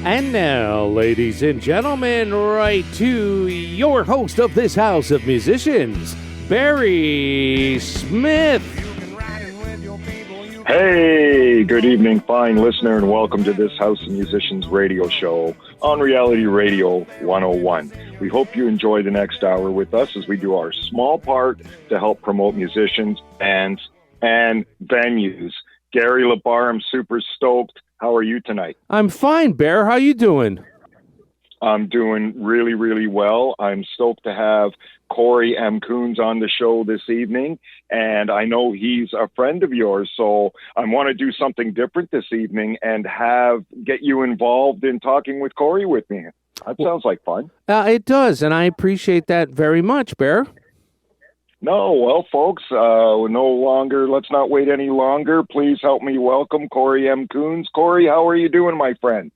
And now, ladies and gentlemen, right to your host of this House of Musicians, Barry Smith. Hey, good evening, fine listener, and welcome to this House of Musicians radio show on Reality Radio 101. We hope you enjoy the next hour with us as we do our small part to help promote musicians, bands, and venues. Gary Labar, I'm super stoked. How are you tonight? I'm fine, Bear. How you doing? I'm doing really, really well. I'm stoked to have Cory M Coons on the show this evening, and I know he's a friend of yours, so I want to do something different this evening and get you involved in talking with Cory with me. That sounds like fun. It does, and I appreciate that very much, Bear. No, well, folks, let's not wait any longer. Please help me welcome Cory M Coons. Cory, how are you doing, my friend?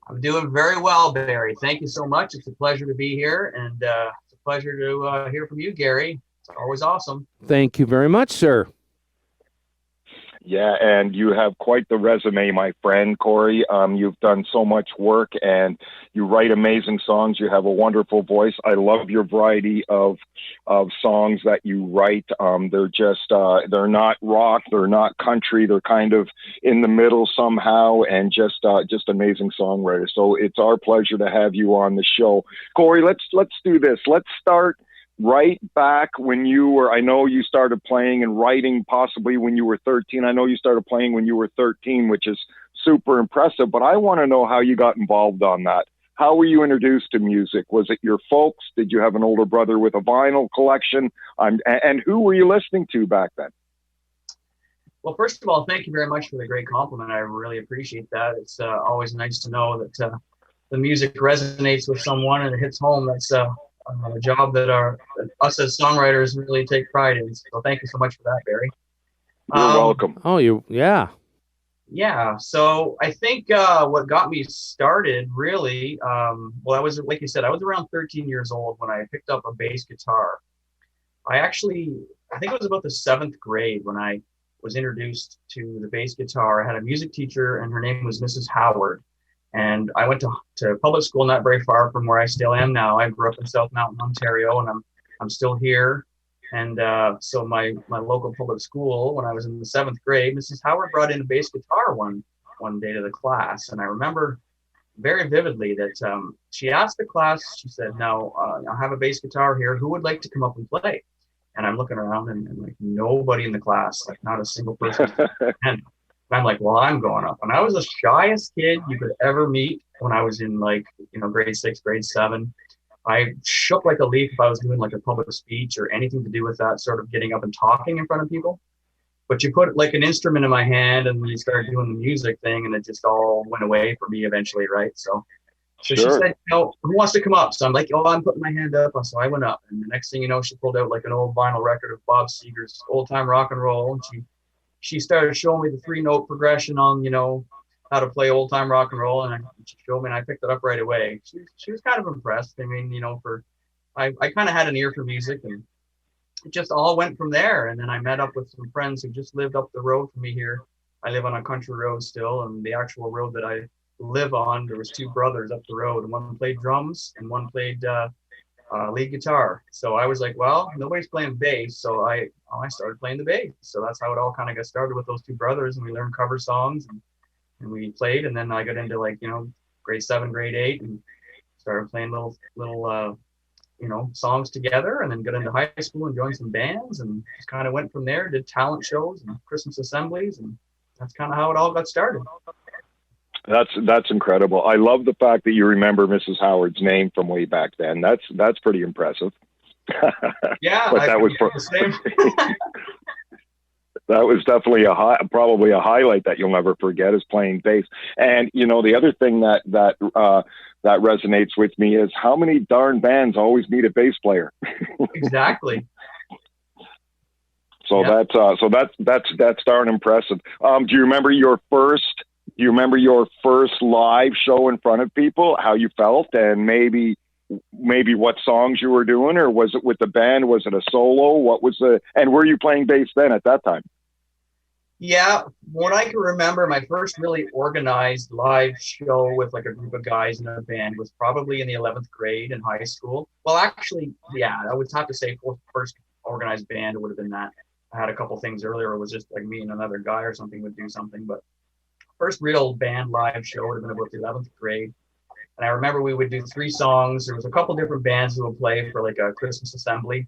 I'm doing very well, Barry. Thank you so much. It's a pleasure to be here, and it's a pleasure to hear from you, Gary. It's always awesome. Thank you very much, sir. Yeah, and you have quite the resume, my friend, Cory. You've done so much work, and you write amazing songs. You have a wonderful voice. I love your variety of songs that you write. They're just they're not rock, they're not country. They're kind of in the middle somehow, and just amazing songwriter. So it's our pleasure to have you on the show, Cory. Let's do this. Let's start right back when I know you started playing and writing possibly when you were 13. I know you started playing when you were 13, which is super impressive, but I want to know how you got involved on that. How were you introduced to music? Was it your folks? Did you have an older brother with a vinyl collection? And who were you listening to back then? Well, first of all, thank you very much for the great compliment. I really appreciate that. It's always nice to know that the music resonates with someone and it hits home. That's a job that us as songwriters really take pride in. So thank you so much for that, Barry. You're welcome. Yeah. Yeah. So I think what got me started really, I was, like you said, I was around 13 years old when I picked up a bass guitar. I think it was about the 7th grade when I was introduced to the bass guitar. I had a music teacher and her name was Mrs. Howard. And I went to public school not very far from where I still am now. I grew up in South Mountain, Ontario, and I'm still here. And so my local public school, when I was in the 7th grade, Mrs. Howard brought in a bass guitar one day to the class. And I remember very vividly that she asked the class, she said, now I have a bass guitar here. Who would like to come up and play? And I'm looking around and like nobody in the class, like not a single person. And I'm like, well, I'm going up. And I was the shyest kid you could ever meet when I was in grade 6, grade 7. I shook like a leaf if I was doing like a public speech or anything to do with that sort of getting up and talking in front of people. But you put like an instrument in my hand and you started doing the music thing and it just all went away for me eventually, right? So Sure. She said, who wants to come up? So I'm like, I'm putting my hand up. So I went up. And the next thing you know, she pulled out like an old vinyl record of Bob Seger's Old Time Rock and Roll. And she started showing me the 3-note progression on, how to play old time rock and roll. And she showed me and I picked it up right away. She was kind of impressed. I mean, I kind of had an ear for music and it just all went from there. And then I met up with some friends who just lived up the road from me here. I live on a country road still. And the actual road that I live on, there was 2 brothers up the road and one played drums and one played lead guitar. So I was like, well, nobody's playing bass. So I started playing the bass. So that's how it all kind of got started with those 2 brothers. And we learned cover songs and we played. And then I got into grade 7, grade 8 and started playing little songs together, and then got into high school and joined some bands and just kind of went from there, did talent shows and Christmas assemblies. And that's kind of how it all got started. That's incredible. I love the fact that you remember Mrs. Howard's name from way back then. That's pretty impressive. Yeah, but that was that was definitely probably a highlight that you'll never forget is playing bass. And the other thing that resonates with me is how many darn bands always need a bass player. Exactly. So yeah. That's darn impressive. Do you remember your first live show in front of people, how you felt, and maybe what songs you were doing, or was it with the band? Was it a solo? And were you playing bass then at that time? Yeah, what I can remember, my first really organized live show with like a group of guys in a band was probably in the 11th grade in high school. Well, actually, yeah, I would have to say first organized band would have been that. I had a couple things earlier. It was just like me and another guy or something would do something, but first real band live show would have been about the 11th grade. And I remember we would do 3 songs. There was a couple different bands who would play for like a Christmas assembly.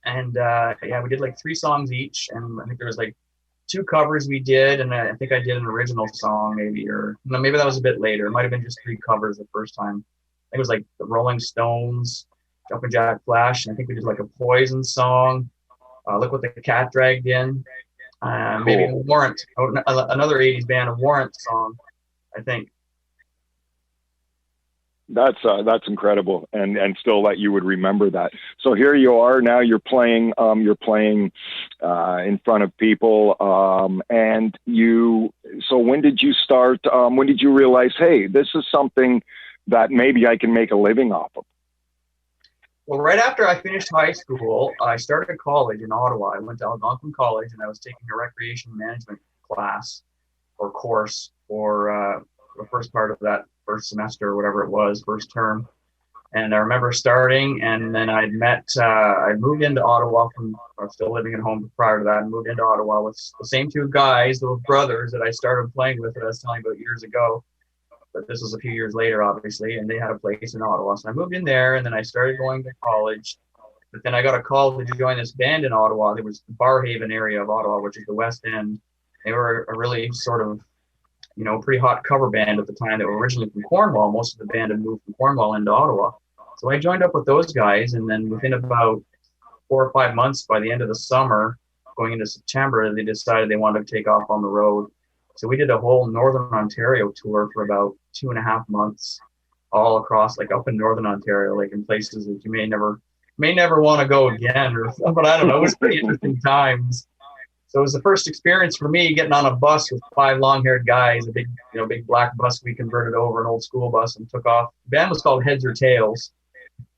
And yeah, we did like 3 songs each. And I think there was like 2 covers we did. And I think I did an original song maybe, or no, maybe that was a bit later. It might have been just 3 covers the first time. I think it was like the Rolling Stones, Jumpin' Jack Flash. And I think we did like a Poison song. Look What the Cat Dragged In. Maybe Cool. Warrant, another 80s band, a Warrant song, I think. That's incredible, and still that you would remember that. So here you are now. You're playing in front of people, and you. So when did you start? When did you realize, hey, this is something that maybe I can make a living off of? Well, right after I finished high school, I started college in Ottawa. I went to Algonquin College, and I was taking a recreation management class or course for the first part of that first semester or whatever it was, first term. And I remember starting, and then I moved into Ottawa I was still living at home prior to that, and moved into Ottawa with the same 2 guys, those brothers that I started playing with that I was telling you about years ago. But this was a few years later, obviously, and they had a place in Ottawa. So I moved in there, and then I started going to college. But then I got a call to join this band in Ottawa. There was the Barhaven area of Ottawa, which is the West End. They were a really sort of, pretty hot cover band at the time. They were originally from Cornwall. Most of the band had moved from Cornwall into Ottawa. So I joined up with those guys, and then within about 4 or 5 months, by the end of the summer, going into September, they decided they wanted to take off on the road. So we did a whole Northern Ontario tour for about 2.5 months, all across, like up in Northern Ontario, like in places that you may never want to go again, but I don't know. It was pretty interesting times. So it was the first experience for me getting on a bus with 5 long-haired guys, a big black bus we converted over, an old school bus, and took off. The band was called Heads or Tails.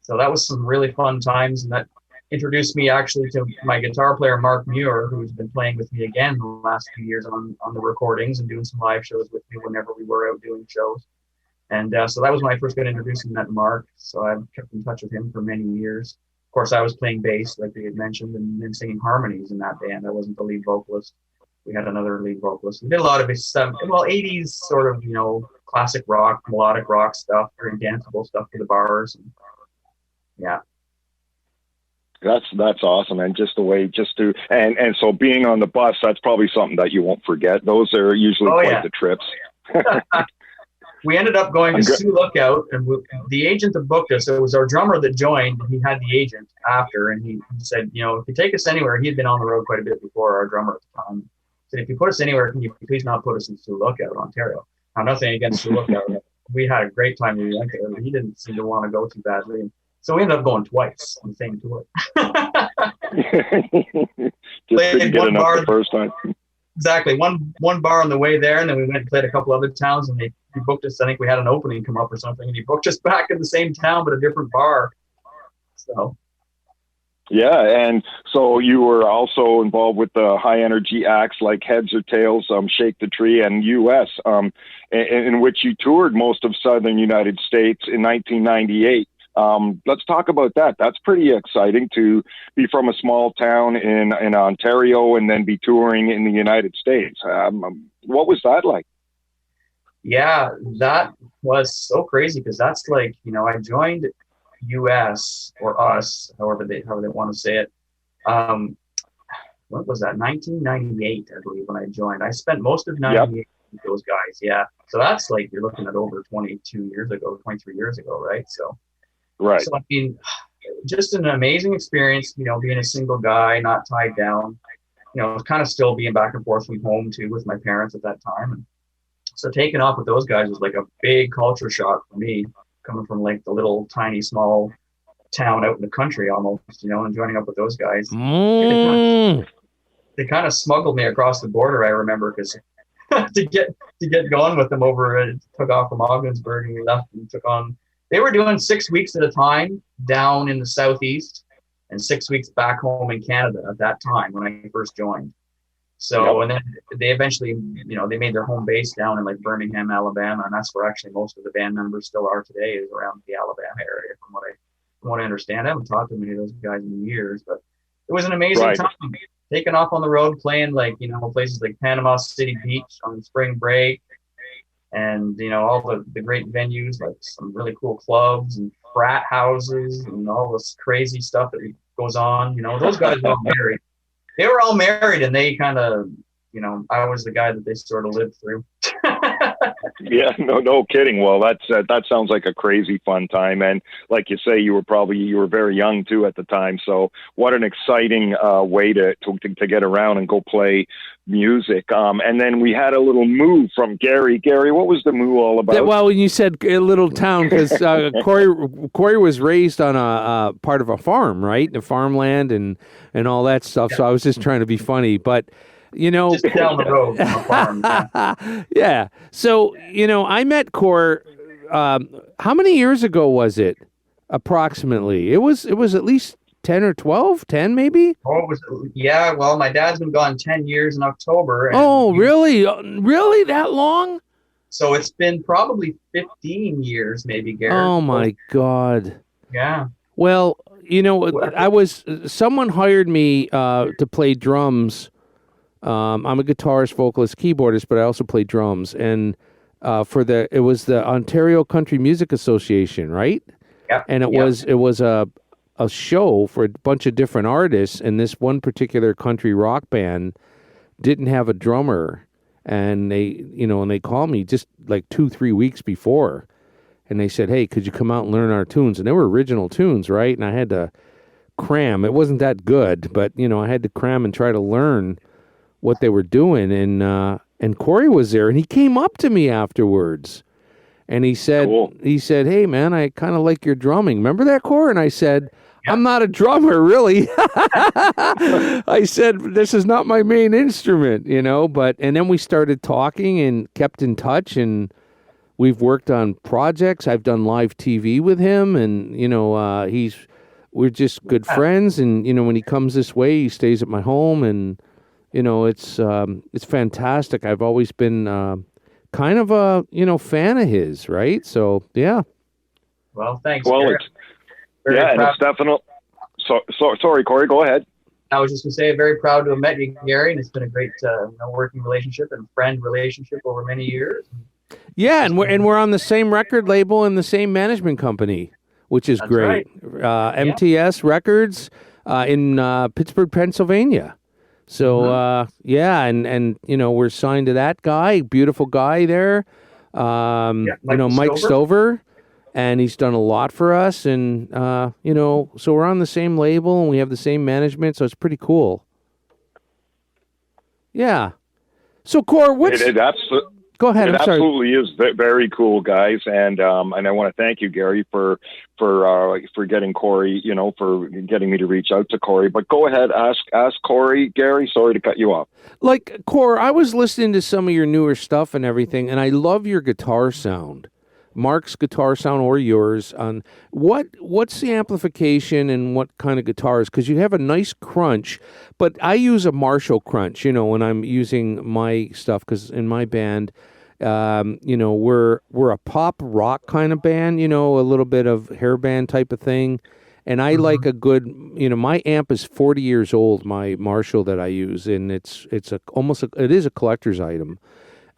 So that was some really fun times, and that introduced me actually to my guitar player, Mark Muir, who's been playing with me again the last few years on the recordings and doing some live shows with me whenever we were out doing shows. And so that was when I first got introduced and met Mark. So I've kept in touch with him for many years. Of course, I was playing bass, like we had mentioned, and then singing harmonies in that band. I wasn't the lead vocalist. We had another lead vocalist. We did a lot of 80s sort of, classic rock, melodic rock stuff, very danceable stuff for the bars. And yeah. That's awesome, and and so being on the bus, that's probably something that you won't forget. Those are usually quite the trips. We ended up going to Sioux Lookout, and the agent that booked us, it was our drummer that joined. He had the agent after, and he said, if you take us anywhere, he had been on the road quite a bit before, our drummer at the time. He said, if you put us anywhere, can you please not put us in Sioux Lookout, Ontario? Now, nothing against Sioux Lookout. We had a great time when we went there, but he didn't seem to want to go too badly. So we ended up going twice on the same tour. Just didn't get enough the first time. Exactly. One bar on the way there, and then we went and played a couple other towns, and he booked us. I think we had an opening come up or something, and he booked us back in the same town but a different bar. So. Yeah, and so you were also involved with the high energy acts like Heads or Tails, Shake the Tree, and US, in which you toured most of southern United States in 1998. Let's talk about that. That's pretty exciting to be from a small town in Ontario and then be touring in the United States. What was that like? Yeah, that was so crazy because that's like, I joined US or us, however they want to say it. What was that? 1998, I believe, when I joined. I spent most of 98 with those guys. Yeah. So that's like, you're looking at over 22 years ago, 23 years ago, right? So. Right. So, I mean, just an amazing experience, being a single guy, not tied down, kind of still being back and forth from home too with my parents at that time. And so taking off with those guys was like a big culture shock for me, coming from like the little tiny small town out in the country almost, and joining up with those guys. They kind of smuggled me across the border, I remember, because to get going with them took off from Ogdensburg, and we left and took on. They were doing 6 weeks at a time down in the southeast and 6 weeks back home in Canada at that time when I first joined. So, and then they eventually, they made their home base down in like Birmingham, Alabama, and that's where actually most of the band members still are today, is around the Alabama area, from what I understand. I haven't talked to many of those guys in years, but it was an amazing time. Taking off on the road, playing places like Panama City Beach on spring break, and all the great venues, like some really cool clubs and frat houses and all this crazy stuff that goes on. Those guys were all married. They were all married, and they kind of, I was the guy that they sort of lived through. Yeah, no kidding. Well, that sounds like a crazy fun time, and like you say, you were very young too at the time. So, what an exciting way to get around and go play music. And then we had a little move from Gary. Gary, what was the move all about? Well, when you said a little town, because Cory was raised on a part of a farm, right? The farmland and all that stuff. Yeah. So I was just trying to be funny, but. Just down the road from a farm. Yeah. So, I met Cory, how many years ago was it? Approximately. It was at least 10 or 12, 10 maybe? Well, my dad's been gone 10 years in October. Really? Really? That long? So it's been probably 15 years, maybe, Gary. Oh, my God. Yeah. Well, someone hired me to play drums. I'm a guitarist, vocalist, keyboardist, but I also play drums. And it was the Ontario Country Music Association, right? Yeah. And it was a show for a bunch of different artists, and this one particular country rock band didn't have a drummer, and they called me just like 2-3 weeks before, and they said, "Hey, could you come out and learn our tunes?" And they were original tunes, right? And I had to cram. It wasn't that good, but I had to cram and try to learn what they were doing, and Cory was there, and he came up to me afterwards, and he said, cool. "Hey man, I kind of like your drumming. Remember that, Cory?" And I said, "I'm not a drummer, really." I said, "This is not my main instrument, and then we started talking and kept in touch, and we've worked on projects. I've done live TV with him, and we're just good friends, and when he comes this way, he stays at my home, and it's fantastic. I've always been kind of a fan of his, right? So yeah. Well, thanks. Well, Gary. it's definitely. So sorry, Cory. Go ahead. I was just gonna say, very proud to have met you, Gary, and it's been a great working relationship and friend relationship over many years. Yeah, and we're on the same record label and the same management company, which is great. Right. MTS Records in Pittsburgh, Pennsylvania. So, and we're signed to that guy, beautiful guy there, Mike Stover, and he's done a lot for us, and, so we're on the same label, and we have the same management, so it's pretty cool. Yeah. So, Cory, Go ahead. I'm sorry. Absolutely is very cool, guys, and I want to thank you, Gary, for getting Cory, for getting me to reach out to Cory. But go ahead, ask Cory, Gary. Sorry to cut you off. Like, Cory, I was listening to some of your newer stuff and everything, and I love your guitar sound. Mark's guitar sound or yours. On what's the amplification and what kind of guitars? Because you have a nice crunch, but I use a Marshall crunch, when I'm using my stuff, because in my band, we're a pop rock kind of band, a little bit of hair band type of thing. And I like a good, my amp is 40 years old, my Marshall that I use, and it is a collector's item.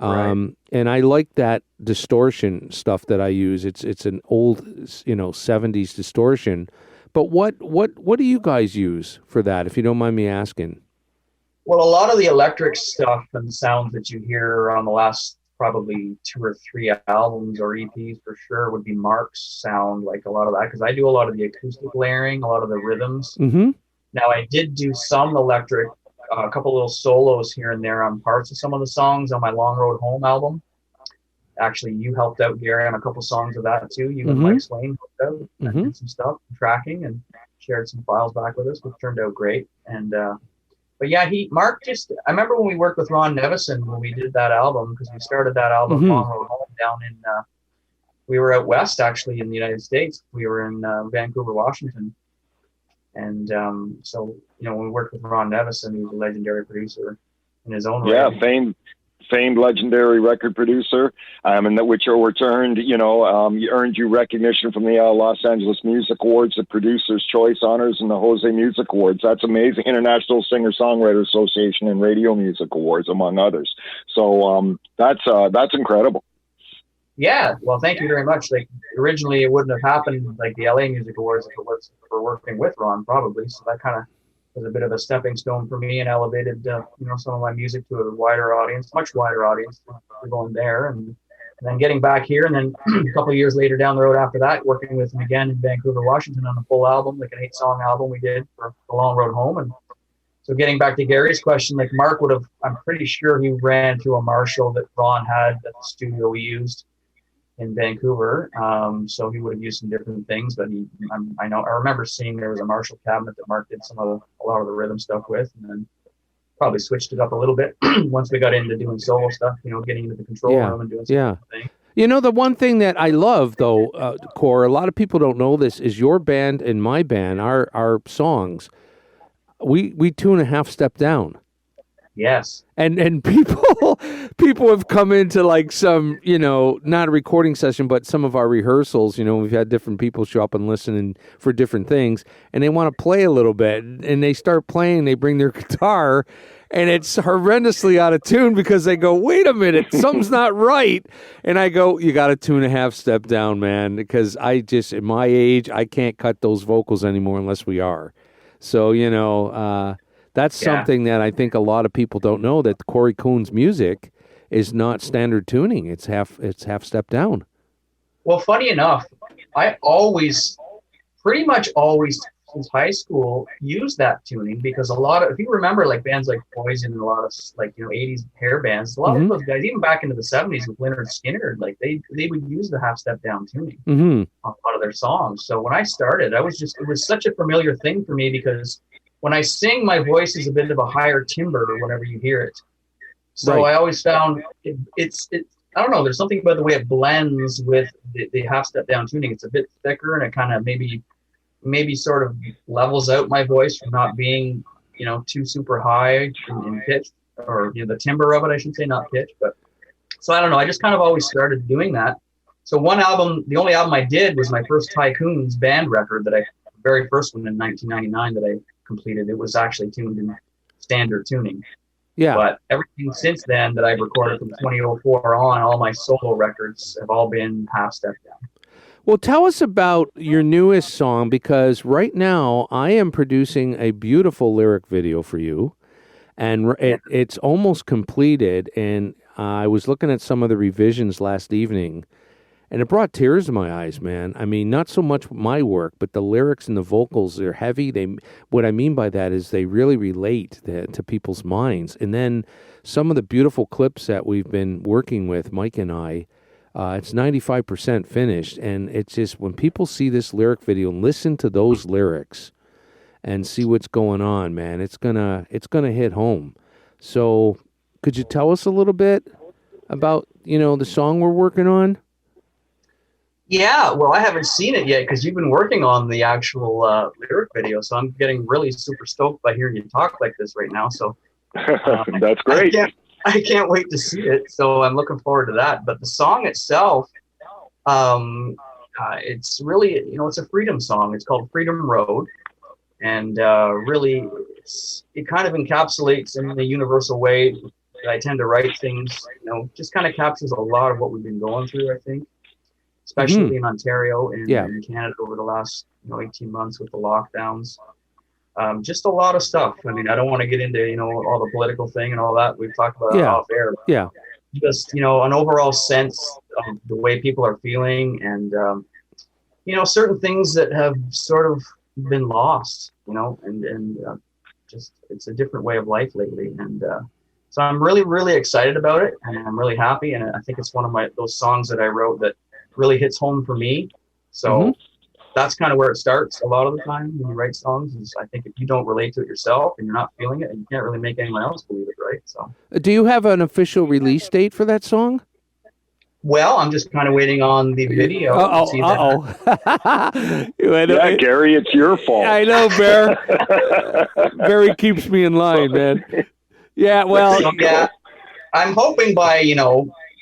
Right. And I like that distortion stuff that I use. It's an old, 70s distortion. But what do you guys use for that, if you don't mind me asking? Well, a lot of the electric stuff and sounds that you hear on the last probably 2 or 3 albums or EPs for sure would be Mark's sound, like a lot of that, because I do a lot of the acoustic layering, a lot of the rhythms. Mm-hmm. Now, I did do some electric, a couple little solos here and there on parts of some of the songs on my Long Road Home album. Actually, you helped out, Gary, on a couple songs of that too. You and Mike Swain helped out and did some stuff, tracking, and shared some files back with us, which turned out great. And but yeah, Mark I remember when we worked with Ron Nevison when we did that album, because we started that album Long Road Home down in we were out west, actually, in the United States. We were in Vancouver, Washington. And so, when we worked with Ron Nevison, he was a legendary producer in his own Yeah, right. famed legendary record producer, and that which earned, earned you recognition from the Los Angeles Music Awards, the Producers' Choice Honors, and the Jose Music Awards. That's amazing. International Singer-Songwriter Association and Radio Music Awards, among others. So that's incredible. Yeah, well, thank you very much. Like, originally it wouldn't have happened, like the LA Music Awards, if it was for working with Ron, probably. So that kind of was a bit of a stepping stone for me and elevated, some of my music to a wider audience, much wider audience for going there. And then getting back here, and then a couple of years later down the road after that, working with him again in Vancouver, Washington on a full album, like an 8-song album we did for The Long Road Home. And so getting back to Gary's question, like Mark would have, I'm pretty sure he ran through a Marshall that Ron had at the studio we used in Vancouver. So he would have used some different things, but I remember seeing there was a Marshall cabinet that Mark did a lot of the rhythm stuff with, and then probably switched it up a little bit once we got into doing solo stuff, getting into the control room and doing some things. The one thing that I love, though, Core, a lot of people don't know this, is your band and my band, our songs, we tune a half step down. Yes. And people have come into like some, not a recording session, but some of our rehearsals, we've had different people show up and listen for different things, and they want to play a little bit, and they start playing, they bring their guitar, and it's horrendously out of tune because they go, wait a minute, something's not right. And I go, you got to tune a half step down, man, because at my age, I can't cut those vocals anymore unless we are. So, that's something that I think a lot of people don't know, that Cory Coons music is not standard tuning. It's half step down. Well, funny enough, I pretty much always since high school used that tuning, because if you remember like bands like Poison and a lot of like 80s hair bands, a lot of those guys, even back into the 70s with Lynyrd Skynyrd, like they would use the half step down tuning on a lot of their songs. So when I started, it was such a familiar thing for me, because when I sing, my voice is a bit of a higher timbre whenever you hear it. So I always found it's I don't know, there's something about the way it blends with the half step down tuning. It's a bit thicker, and it kind of maybe sort of levels out my voice from not being, too super high in pitch, or the timbre of it, I should say, not pitch. But so I don't know, I just kind of always started doing that. So the only album I did was my first Tycoons band record, the very first one in 1999 that I completed. It was actually tuned in standard tuning. Yeah. But everything since then that I've recorded from 2004 on, all my solo records have all been half step down. Well, tell us about your newest song, because right now I am producing a beautiful lyric video for you, and it's almost completed, and I was looking at some of the revisions last evening, and it brought tears to my eyes, man. I mean, not so much my work, but the lyrics and the vocals, they're heavy. What I mean by that is they really relate to people's minds. And then some of the beautiful clips that we've been working with, Mike and I, it's 95% finished. And it's just, when people see this lyric video and listen to those lyrics and see what's going on, man, it's gonna hit home. So could you tell us a little bit about, the song we're working on? Yeah, well, I haven't seen it yet because you've been working on the actual lyric video, so I'm getting really super stoked by hearing you talk like this right now. So that's great. I can't wait to see it. So I'm looking forward to that. But the song itself, it's really, it's a freedom song. It's called Freedom Road, and really, it kind of encapsulates in the universal way that I tend to write things. Just kind of captures a lot of what we've been going through, I think. Especially in Ontario and in Canada over the last 18 months with the lockdowns. Just a lot of stuff. I mean, I don't want to get into, all the political thing and all that. We've talked about it off air. Yeah. Just, an overall sense of the way people are feeling, and, certain things that have sort of been lost, and just, it's a different way of life lately. And so I'm really, really excited about it, and I'm really happy. And I think it's one of those songs that I wrote that really hits home for me. So that's kind of where it starts a lot of the time when you write songs, is I think if you don't relate to it yourself and you're not feeling it, you can't really make anyone else believe it, right? So do you have an official release date for that song? Well, I'm just kind of waiting on the video. Yeah, Gary, it's your fault. I know, Bear. Barry keeps me in line, man. Yeah, well, So, yeah, I'm hoping by,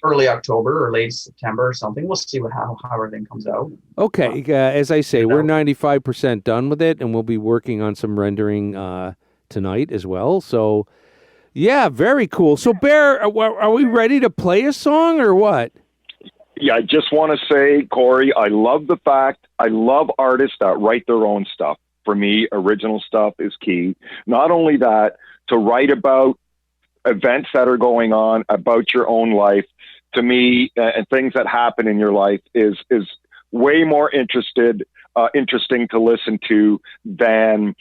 early October or late September or something. We'll see how everything comes out. okay. As I say, we're 95% done with it, and we'll be working on some rendering tonight as well. So, yeah, very cool. So, Bear, are we ready to play a song or what? Yeah, I just want to say, Cory, I love the fact I love artists that write their own stuff. For me, original stuff is key. Not only that, to write about events that are going on, about your own life, to me, and things that happen in your life is way more interesting to listen to than,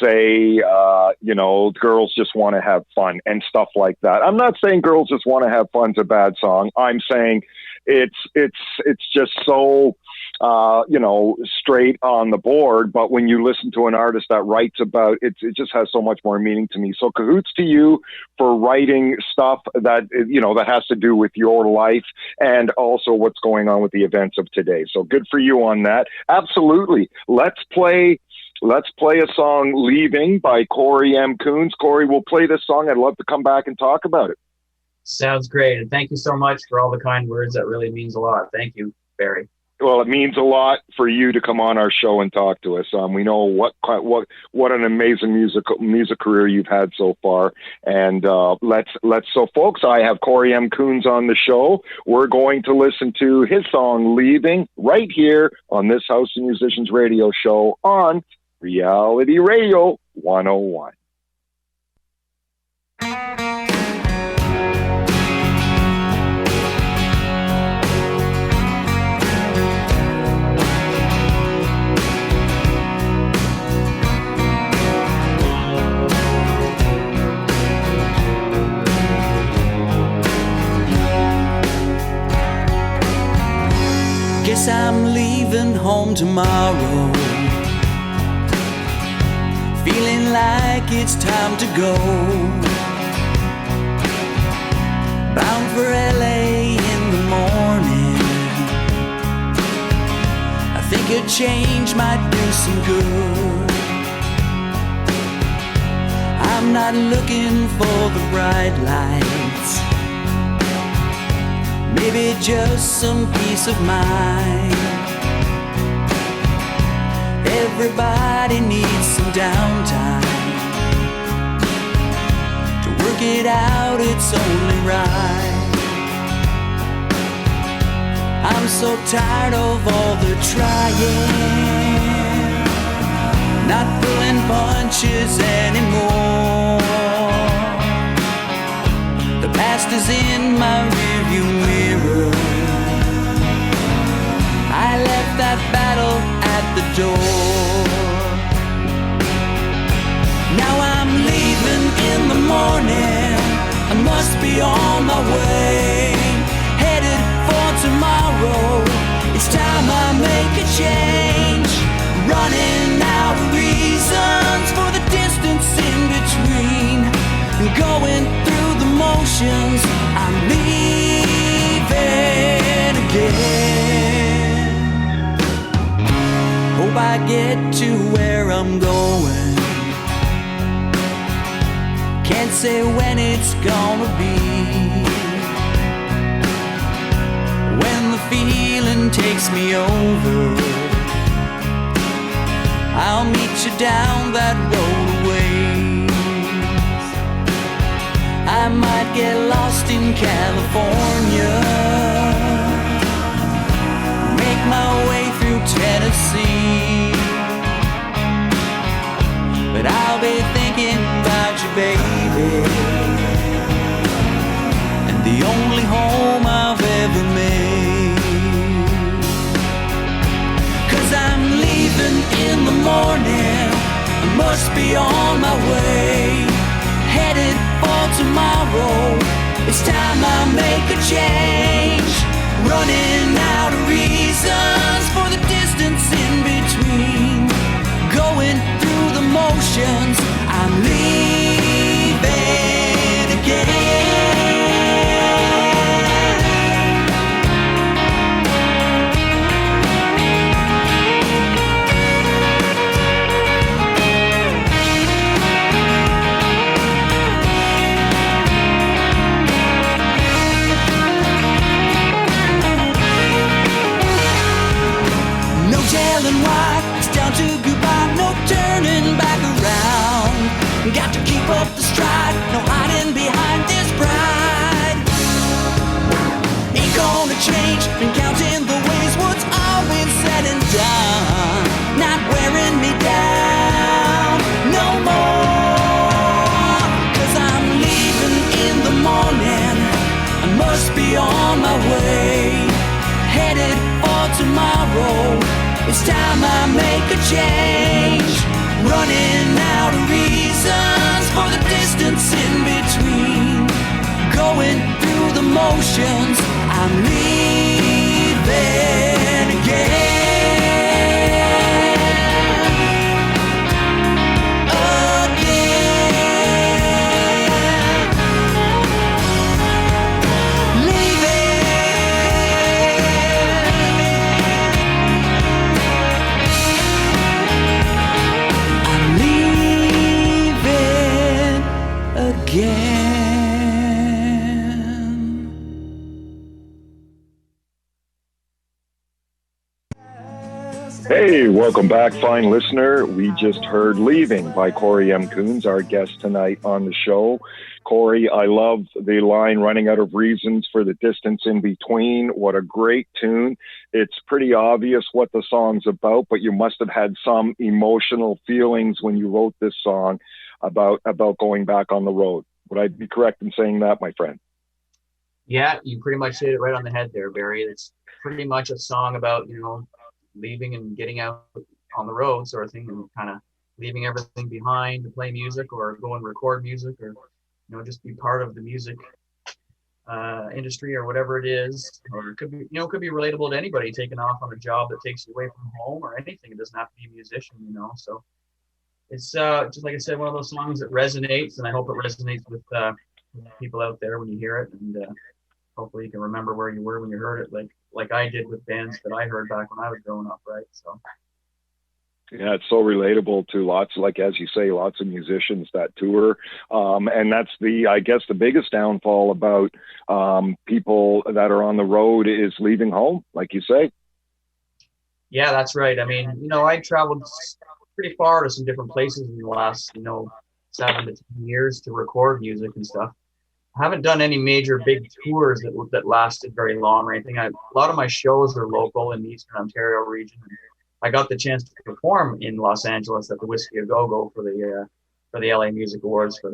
say, girls just want to have fun and stuff like that. I'm not saying girls just want to have fun's a bad song. I'm saying it's just so straight on the board. But when you listen to an artist that writes about it, it just has so much more meaning to me. So cahoots to you for writing stuff that, that has to do with your life and also what's going on with the events of today. So good for you on that. Absolutely. Let's play a song, Leaving, by Cory M Coons. Cory, we'll play this song. I'd love to come back and talk about it. Sounds great. And thank you so much for all the kind words. That really means a lot. Thank you, Barry. Well, it means a lot for you to come on our show and talk to us. We know what an amazing music career you've had so far. And so folks, I have Cory M Coons on the show. We're going to listen to his song Leaving right here on this House of Musicians radio show on Reality Radio 101. Guess I'm leaving home tomorrow, feeling like it's time to go. Bound for LA in the morning. I think a change might do some good. I'm not looking for the bright lights, maybe just some peace of mind. Everybody needs some downtime. To work it out, it's only right. I'm so tired of all the trying, not pulling punches anymore. The past is in my rearview mirror. I left that battle at the door. Now I'm leaving in the morning. I must be on my way, headed for tomorrow. It's time I make a change. Running out of reasons for the distance in between. Going through the motions, I'm leaving again. Hope I get to where I'm going. Can't say when it's gonna be. When the feeling takes me over, I'll meet you down that road away. I might get lost in California, make my way through Tennessee, but I'll be thinking about you, baby, and the only home I've ever made. 'Cause I'm leaving in the morning, I must be on my way, headed for tomorrow. It's time I make a change. Running out of reasons for the distance in between. Going through the motions, I'm leaving again. yelling why. It's down to goodbye, no turning back around. Got to keep up the stride, no hiding behind this pride. Ain't gonna change, been counting the ways what's all been said and done. Not wearing me down no more. 'Cause I'm leaving in the morning, I must be on my way. Headed for tomorrow, it's time I make a change. Running out of reasons for the distance in between. Going through the motions, I'm leaving again. Hey, welcome back, fine listener. We just heard Leaving by Cory M Coons, our guest tonight on the show. Cory, I love the line, running out of reasons for the distance in between. What a great tune. It's pretty obvious what the song's about, but you must have had some emotional feelings when you wrote this song about going back on the road. Would I be correct in saying that, my friend? Yeah, you pretty much hit it right on the head there, Barry. It's pretty much a song about, leaving and getting out on the road sort of thing, and kind of leaving everything behind to play music or go and record music, or just be part of the music industry or whatever it is. Or it could be relatable to anybody taking off on a job that takes you away from home or anything. It doesn't have to be a musician, so it's just like I said, one of those songs that resonates, and I hope it resonates with people out there when you hear it, and hopefully you can remember where you were when you heard it, like I did with bands that I heard back when I was growing up, right? So yeah, it's so relatable to lots, like as you say, lots of musicians that tour, and that's I guess the biggest downfall about people that are on the road is leaving home, like you say. Yeah, that's right. I mean, I traveled pretty far to some different places in the last 7 to 10 years to record music and stuff. I haven't done any major big tours that lasted very long or anything. A lot of my shows are local in the Eastern Ontario region. I got the chance to perform in Los Angeles at the Whiskey A Go Go for the LA Music Awards for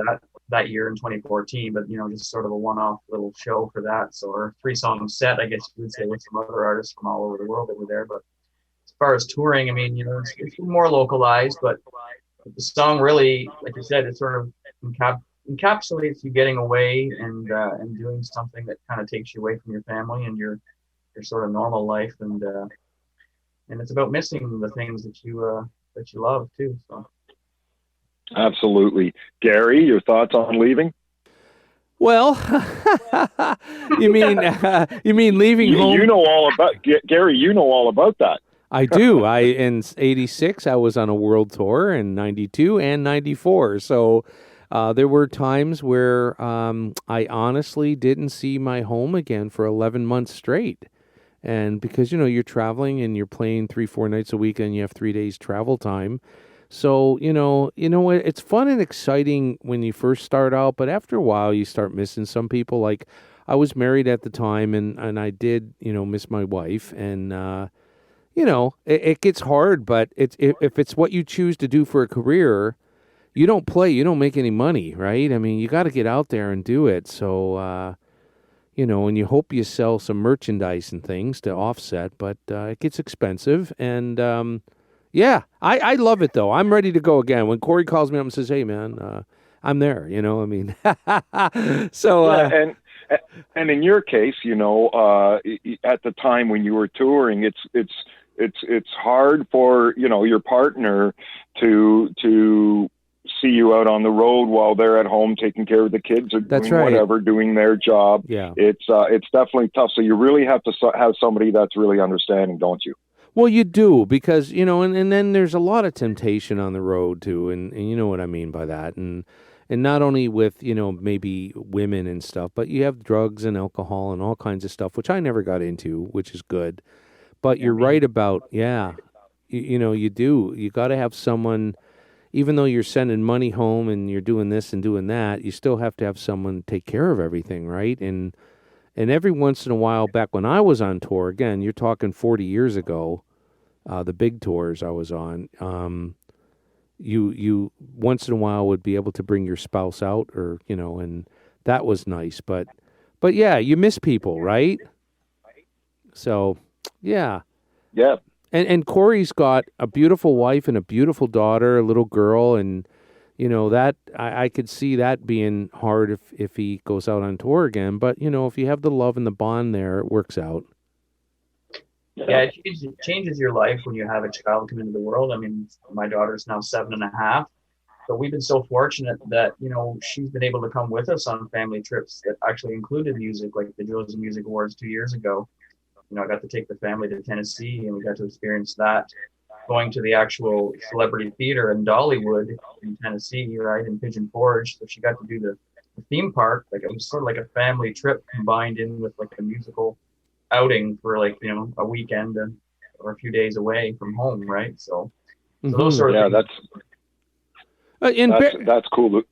that year in 2014. But just sort of a one-off little show for that. So, or 3-song set, I guess you would say, with some other artists from all over the world that were there. But as far as touring, I mean, it's more localized. But the song really, like you said, it sort of encapsulates you getting away and doing something that kind of takes you away from your family and your sort of normal life, and it's about missing the things that you love too. So absolutely. Gary, your thoughts on leaving? Well, you mean leaving home? You know all about Gary. You know all about that. I do. In '86 I was on a world tour, in '92 and '94. So there were times where I honestly didn't see my home again for 11 months straight. And because, you're traveling and you're playing 3-4 nights a week and you have 3 days travel time. So, it's fun and exciting when you first start out, but after a while you start missing some people. Like, I was married at the time, and I did, miss my wife. And, it gets hard, but if it's what you choose to do for a career, you don't play, you don't make any money, right? I mean, you got to get out there and do it. So, and you hope you sell some merchandise and things to offset, but it gets expensive. And, I love it, though. I'm ready to go again. When Cory calls me up and says, hey, man, I'm there, I mean. So, and in your case, at the time when you were touring, it's hard for, your partner to see you out on the road while they're at home taking care of the kids or doing whatever, doing their job. Yeah. It's definitely tough. So you really have to have somebody that's really understanding, don't you? Well, you do, because, and then there's a lot of temptation on the road too. And you know what I mean by that. And not only with, maybe women and stuff, but you have drugs and alcohol and all kinds of stuff, which I never got into, which is good. But you're right about, you got to have someone, even though you're sending money home and you're doing this and doing that, you still have to have someone take care of everything, right? And every once in a while, back when I was on tour, again, you're talking 40 years ago, the big tours I was on, you once in a while would be able to bring your spouse out, or and that was nice. But yeah, you miss people, right? So yeah. Yeah. And Cory's got a beautiful wife and a beautiful daughter, a little girl, and that I could see that being hard if he goes out on tour again. But if you have the love and the bond there, it works out. Yeah, it changes your life when you have a child come into the world. I mean, my daughter's now 7.5, but we've been so fortunate that she's been able to come with us on family trips that actually included music, like the Joe's Music Awards 2 years ago. I got to take the family to Tennessee, and we got to experience that. Going to the actual celebrity theater in Dollywood in Tennessee, right, in Pigeon Forge. So she got to do the theme park. Like, it was sort of like a family trip combined in with like a musical outing for like, a weekend or a few days away from home, right? So those sort of things. That's cool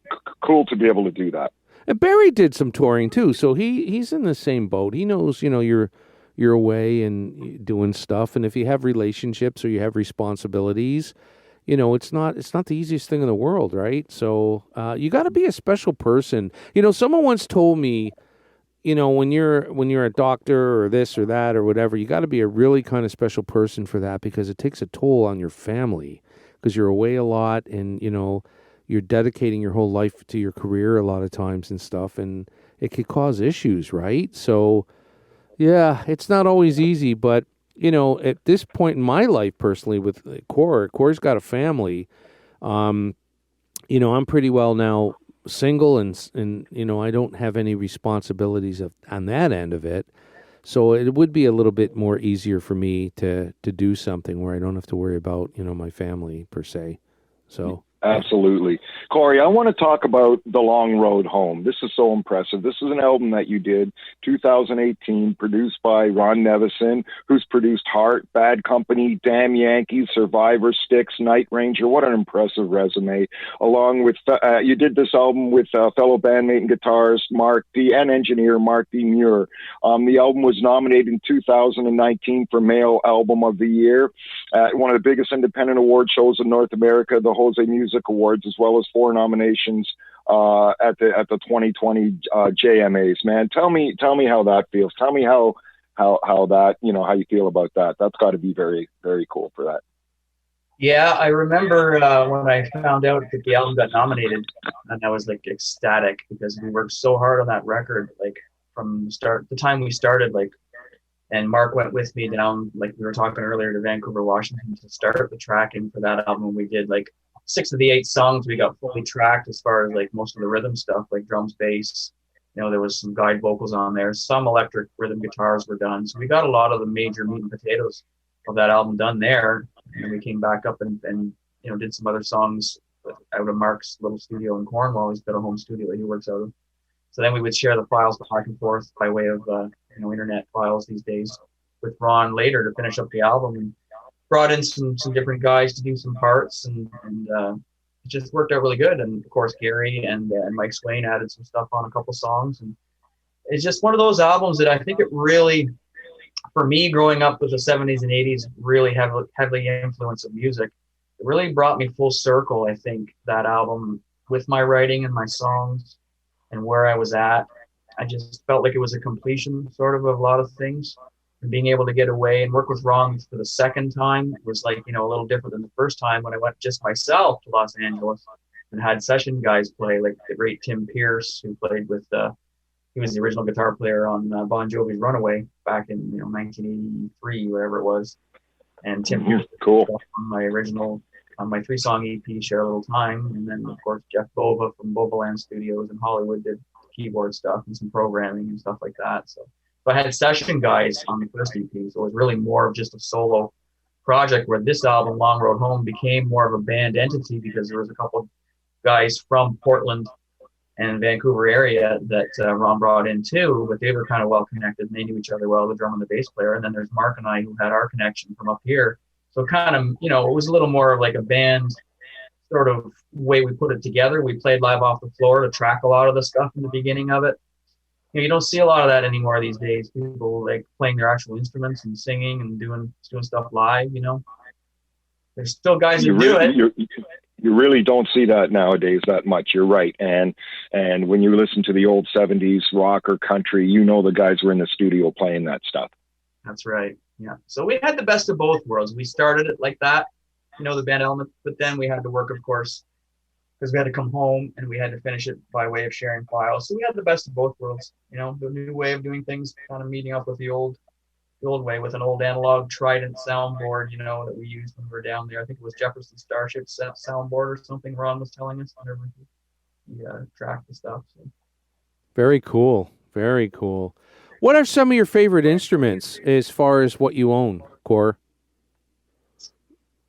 to be able to do that. And Barry did some touring too, so he's in the same boat. He knows, you're away and doing stuff, and if you have relationships or you have responsibilities, it's not the easiest thing in the world, right? So you got to be a special person. Someone once told me, when you're a doctor or this or that or whatever, you got to be a really kind of special person for that, because it takes a toll on your family, because you're away a lot, and you're dedicating your whole life to your career a lot of times and stuff, and it could cause issues, right? So yeah, it's not always easy, but at this point in my life personally with Cory's got a family. I'm pretty well now single, and I don't have any responsibilities on that end of it. So it would be a little bit more easier for me to do something where I don't have to worry about, my family per se. So absolutely. Cory, I want to talk about The Long Road Home. This is so impressive. This is an album that you did 2018, produced by Ron Nevison, who's produced Heart, Bad Company, Damn Yankees, Survivor, Styx, Night Ranger. What an impressive resume. Along with, you did this album with fellow bandmate and guitarist and engineer Mark D. Muir. The album was nominated in 2019 for Male Album of the Year at one of the biggest independent award shows in North America, the Jose Music Awards, as well as 4 nominations at the 2020 JMAs. Man, tell me how that feels. Tell me how that, how you feel about that. That's got to be very, very cool for that. Yeah, I remember when I found out that the album got nominated, and I was like ecstatic, because we worked so hard on that record, like from the time we started, like, and Mark went with me down, like we were talking earlier, to Vancouver, Washington, to start the tracking for that album. We did like 6 of the 8 songs we got fully tracked, as far as like most of the rhythm stuff, like drums, bass. There was some guide vocals on there. Some electric rhythm guitars were done. So we got a lot of the major meat and potatoes of that album done there. And then we came back up and did some other songs out of Mark's little studio in Cornwall. He's got a home studio that he works out of. So then we would share the files back and forth by way of internet files these days with Ron later to finish up the album. And brought in some different guys to do some parts, and it just worked out really good. And of course, Gary and Mike Swain added some stuff on a couple songs, and it's just one of those albums that I think it really, for me, growing up with the 70s and 80s, really heavily influence of music, it really brought me full circle. I think that album, with my writing and my songs and where I was at, I just felt like it was a completion sort of a lot of things. And being able to get away and work with Ron for the second time was like, a little different than the first time when I went just myself to Los Angeles and had session guys play, like the great Tim Pierce, who played with, he was the original guitar player on Bon Jovi's Runaway back in 1983, wherever it was. And Tim Pierce, cool, on my 3-song EP, Share a Little Time. And then of course Jeff Bova from Bovaland Studios in Hollywood did keyboard stuff and some programming and stuff like that. So I had session guys on the first EP, so it was really more of just a solo project, where this album, Long Road Home, became more of a band entity, because there was a couple of guys from Portland and Vancouver area that Ron brought in too, but they were kind of well connected and they knew each other well, the drummer and the bass player. And then there's Mark and I, who had our connection from up here, So kind of, you know, it was a little more of like a band sort of way we put it together. We played live off the floor to track a lot of the stuff in the beginning of it. You know, you don't see a lot of that anymore these days. People like playing their actual instruments and singing and doing stuff live, you know. There's still guys who do it. You really don't see that nowadays that much. You're right. And when you listen to the old 70s rock or country, you know the guys were in the studio playing that stuff. That's right. Yeah. So we had the best of both worlds. We started it like that, you know, the band element, but then we had to work, of course, because we had to come home and we had to finish it by way of sharing files. So we had the best of both worlds, you know, the new way of doing things, kind of meeting up with the old way with an old analog Trident soundboard, you know, that we used when we were down there. I think it was Jefferson Starship soundboard or something Ron was telling us whenever he tracked the stuff. So. Very cool. Very cool. What are some of your favorite instruments as far as what you own, Cor?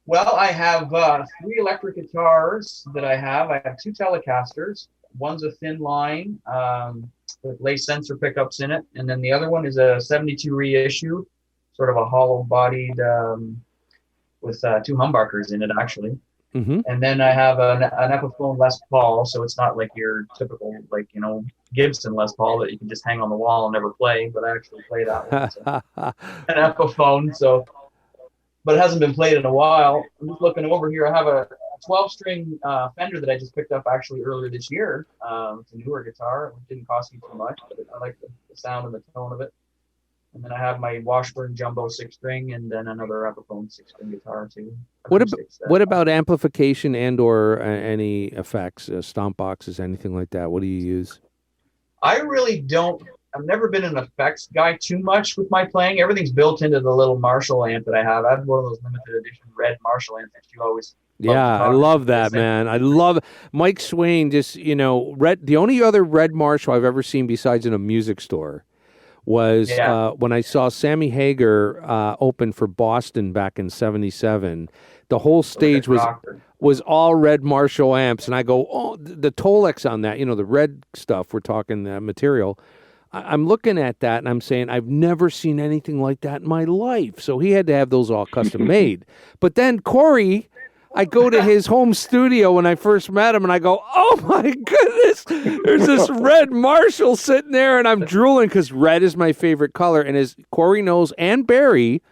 Well, I have 3 electric guitars that I have. I have 2 Telecasters. One's a thin line with lace sensor pickups in it, and then the other one is a 72 reissue, sort of a hollow-bodied with 2 humbuckers in it, actually. Mm-hmm. And then I have an Epiphone Les Paul, so it's not like your typical, like, you know, Gibson Les Paul that you can just hang on the wall and never play, but I actually play that one. So. An Epiphone, so, but it hasn't been played in a while. I'm just looking over here. I have a 12-string Fender that I just picked up actually earlier this year. It's a newer guitar. It didn't cost me too much, but I like the sound and the tone of it. And then I have my Washburn Jumbo 6-string, and then another Epiphone 6-string guitar too. What about amplification and or any effects, stomp boxes, anything like that? What do you use? I really don't. I've never been an effects guy too much with my playing. Everything's built into the little Marshall amp that I have. I have one of those limited edition red Marshall amps that you always. Yeah, I love that, man. I love Mike Swain. Just, you know, the only other red Marshall I've ever seen besides in a music store was when I saw Sammy Hagar open for Boston back in '77. The whole stage was all red Marshall amps, and I go, oh, the Tolex on that, you know, the red stuff. We're talking material. I'm looking at that and I'm saying, I've never seen anything like that in my life. So he had to have those all custom made. But then Cory, I go to his home studio when I first met him and I go, oh my goodness, there's this red Marshall sitting there, and I'm drooling because red is my favorite color. And as Cory knows, and Barry,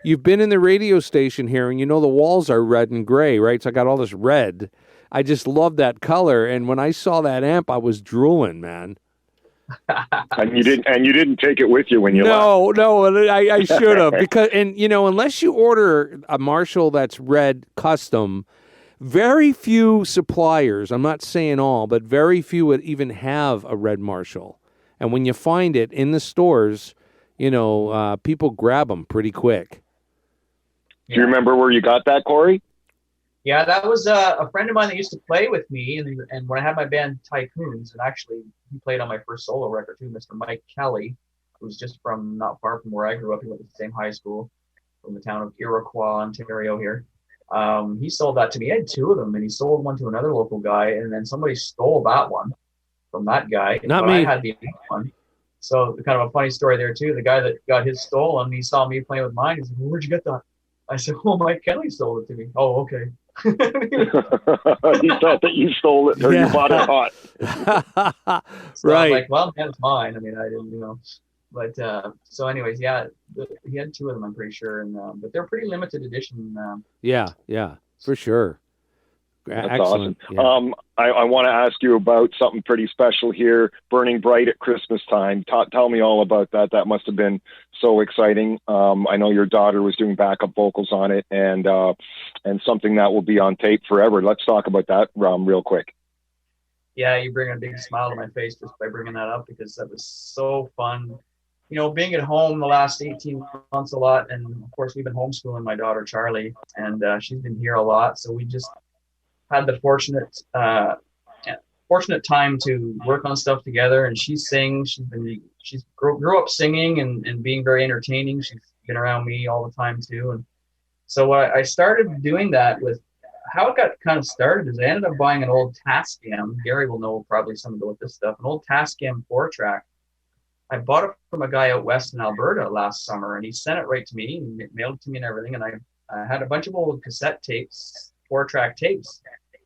you've been in the radio station here and you know the walls are red and gray, right? So I got all this red. I just love that color. And when I saw that amp, I was drooling, man. And you didn't take it with you when you left. No, I should have, because, and you know, unless you order a Marshall that's red custom, very few suppliers, I'm not saying all, but very few would even have a red Marshall. And when you find it in the stores, you know, people grab them pretty quick. Do you remember where you got that, Cory? Yeah, that was a friend of mine that used to play with me, and when I had my band Tycoons, and actually he played on my first solo record too, Mr. Mike Kelly, who's just from not far from where I grew up. He went to the same high school from the town of Iroquois, Ontario here. He sold that to me. He had 2 of them, and he sold one to another local guy, and then somebody stole that one from that guy. Not me. I had the other one. So kind of a funny story there too. The guy that got his stolen, he saw me playing with mine. He said, well, "Where'd you get that?" I said, "Oh, Mike Kelly sold it to me." "Oh, okay." He thought that you stole it or you bought it hot. So right. I was like, well, man, it's mine. I mean, I didn't, you know. But so anyways, yeah, he had 2 of them, I'm pretty sure. And but they're pretty limited edition. Yeah, for sure. That's excellent. Awesome. Yeah. I want to ask you about something pretty special here, Burning Bright at Christmas time. Tell me all about that. That must have been so exciting. I know your daughter was doing backup vocals on it, and something that will be on tape forever. Let's talk about that real quick. Yeah, you bring a big smile to my face just by bringing that up, because that was so fun. You know, being at home the last 18 months a lot, and of course we've been homeschooling my daughter Charlie, and she's been here a lot, so we just had the fortunate time to work on stuff together. And she sings. She grew up singing and being very entertaining. She's been around me all the time too. And so I started doing that. With how it got kind of started is I ended up buying an old Tascam. Gary will know probably some of this stuff. An old Tascam 4-track. I bought it from a guy out west in Alberta last summer, and he sent it right to me and mailed it to me and everything. And I I had a bunch of old cassette tapes, 4-track tapes,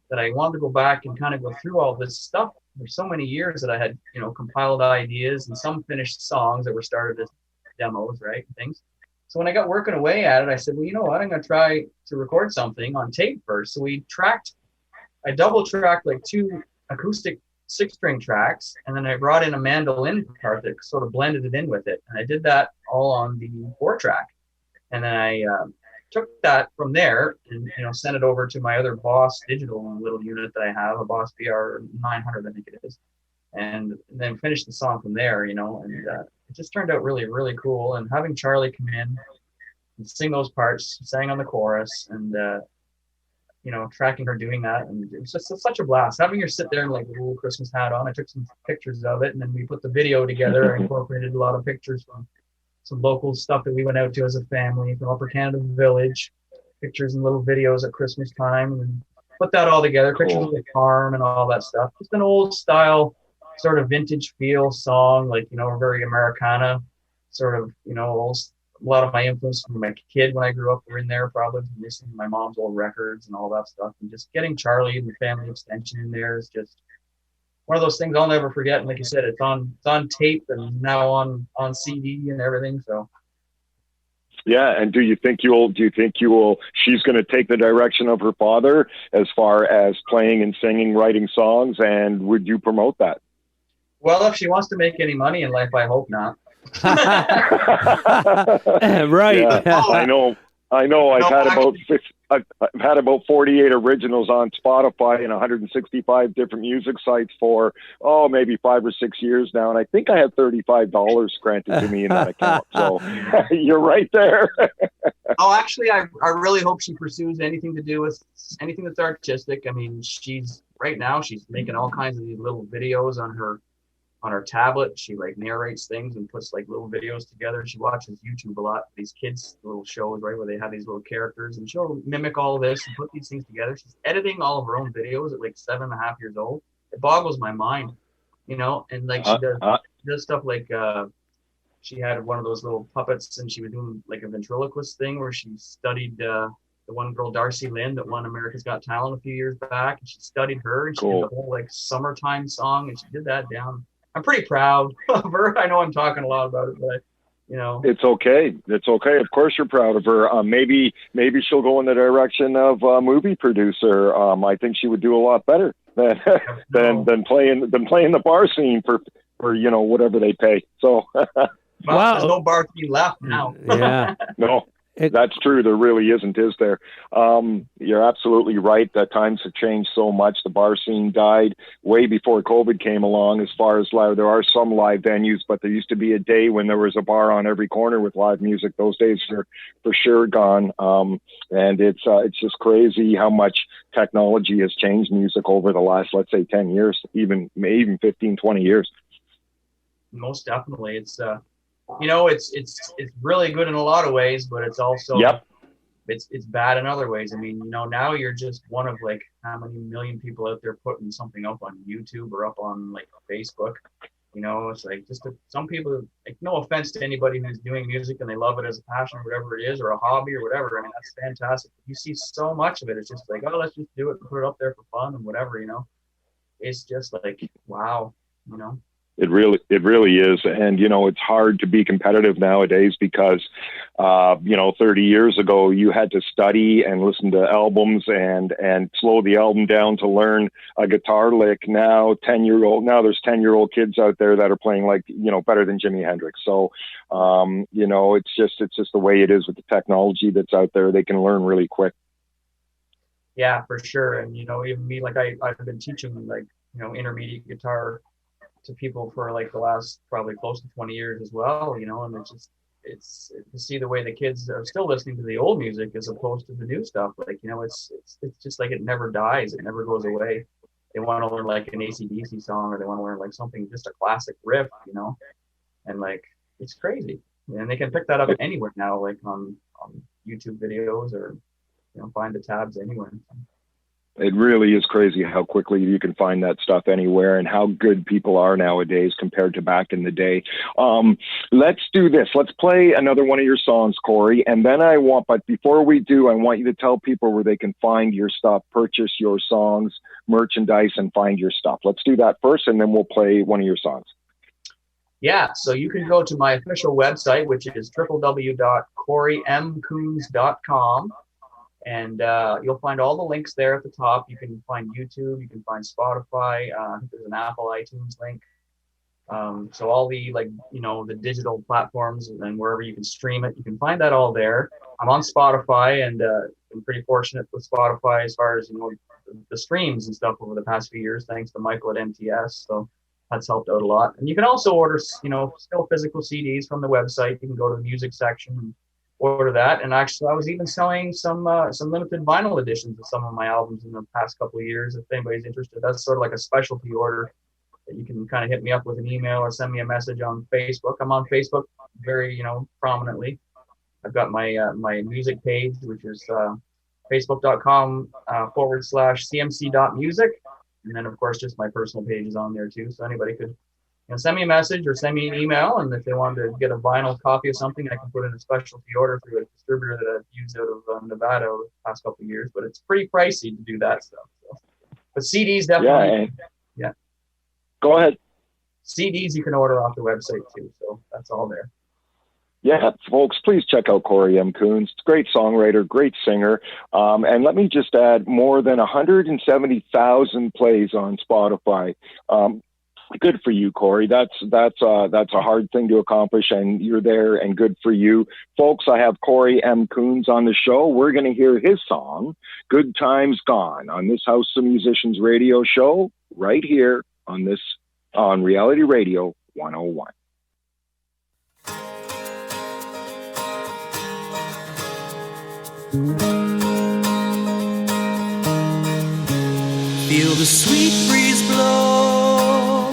that I wanted to go back and kind of go through all this stuff. There's so many years that I had, compiled ideas and some finished songs that were started as demos, right? And things. So when I got working away at it, I said, well, you know what? I'm going to try to record something on tape first. So I double tracked like 2 acoustic 6-string tracks, and then I brought in a mandolin part that sort of blended it in with it. And I did that all on the 4-track. And then I took that from there and, sent it over to my other Boss digital little unit that I have, a Boss BR 900, I think it is. And then finished the song from there, and it just turned out really, really cool. And having Charlie come in and sing those parts, sang on the chorus, and tracking her doing that, and it was just such a blast. Having her sit there in like a little Christmas hat on, I took some pictures of it, and then we put the video together. I incorporated a lot of pictures from some local stuff that we went out to as a family from Upper Canada Village, pictures and little videos at Christmas time, and put that all together. Pictures of the farm and all that stuff. Just an old style, sort of vintage feel song, like very Americana, sort of old. A lot of my influence from my kid when I grew up were in there, probably listening to my mom's old records and all that stuff. And just getting Charlie and the family extension in there is just one of those things I'll never forget. And like you said, it's on tape and now on CD and everything. So. Yeah, and do you think you will? She's going to take the direction of her father as far as playing and singing, writing songs, and would you promote that? Well, if she wants to make any money in life, I hope not. Right. Yeah, I know. I've had about 48 originals on Spotify and 165 different music sites for maybe 5 or 6 years now, and I think I have $35 granted to me in that account. So you're right there. Actually, I really hope she pursues anything to do with anything that's artistic. I mean, she's making all kinds of these little videos on her tablet. She like narrates things and puts like little videos together. She watches YouTube a lot, these kids little shows, right, where they have these little characters, and she'll mimic all of this and put these things together. She's editing all of her own videos at like 7.5 years old. It boggles my mind, and like she does stuff like she had one of those little puppets, and she was doing like a ventriloquist thing where she studied the one girl, Darcy Lynn, that won America's Got Talent a few years back, and she studied her, and she did the whole like summertime song, and she did that down. I'm pretty proud of her. I know I'm talking a lot about it, but it's okay. It's okay. Of course, you're proud of her. Maybe she'll go in the direction of a movie producer. I think she would do a lot better than playing the bar scene for whatever they pay. So wow, there's no bar scene left now. Yeah, no. That's true. There really isn't, is there? You're absolutely right that times have changed so much. The bar scene died way before COVID came along. As far as live, there are some live venues, but there used to be a day when there was a bar on every corner with live music. Those days are for sure gone. And it's just crazy how much technology has changed music over the last, let's say, 10 years, even 15, 20 years. Most definitely. It's it's really good in a lot of ways, but it's also it's bad in other ways. I mean, now you're just one of like how many million people out there putting something up on YouTube or up on like Facebook. It's like some people, like, no offense to anybody who's doing music and they love it as a passion or whatever it is, or a hobby or whatever. I mean, that's fantastic. You see so much of it. It's just like, let's just do it and put it up there for fun and whatever. It's just like, wow. It really is. And, it's hard to be competitive nowadays because, 30 years ago, you had to study and listen to albums and slow the album down to learn a guitar lick. Now, there's 10-year-old kids out there that are playing like, better than Jimi Hendrix. So, it's just the way it is with the technology that's out there. They can learn really quick. Yeah, for sure. And, even me, like I've been teaching like, intermediate guitar to people for like the last probably close to 20 years as well, and it's to see the way the kids are still listening to the old music as opposed to the new stuff. Like, it's just like it never dies. It never goes away. They want to learn like an AC/DC song, or they want to learn like something, just a classic riff, and like, it's crazy. And they can pick that up anywhere now, like on YouTube videos, or, find the tabs anywhere. It really is crazy how quickly you can find that stuff anywhere and how good people are nowadays compared to back in the day. Let's do this. Let's play another one of your songs, Cory. And then but before we do, I want you to tell people where they can find your stuff, purchase your songs, merchandise, and find your stuff. Let's do that first, and then we'll play one of your songs. Yeah, so you can go to my official website, which is www.corymcoons.com. And you'll find all the links there at the top. You can find YouTube, you can find Spotify. I think there's an Apple iTunes link. So all the the digital platforms and wherever you can stream it, you can find that all there. I'm on Spotify, and I'm pretty fortunate with Spotify as far as the streams and stuff over the past few years, thanks to Michael at MTS. So that's helped out a lot. And you can also order still physical CDs from the website. You can go to the music section and order that. And actually, I was even selling some limited vinyl editions of some of my albums in the past couple of years. If anybody's interested, that's sort of like a specialty order that you can kind of hit me up with an email or send me a message on Facebook. I'm on Facebook very prominently. I've got my my music page, which is facebook.com/cmc.music, and then of course just my personal page is on there too. So anybody could send me a message or send me an email, and if they wanted to get a vinyl copy of something, I can put in a specialty order through a distributor that I've used out of Nevada over the past couple of years. But it's pretty pricey to do that stuff. So. But CDs definitely. Yeah. Go ahead. CDs you can order off the website too, so that's all there. Yeah, folks, please check out Cory M Coons. Great songwriter, great singer. And let me just add, more than 170,000 plays on Spotify. Good for you, Cory. That's a hard thing to accomplish, and you're there, and good for you. Folks, I have Cory M Coons on the show. We're going to hear his song, Good Times Gone, on this House of Musicians radio show right here on Reality Radio 101. Feel the sweet breeze blow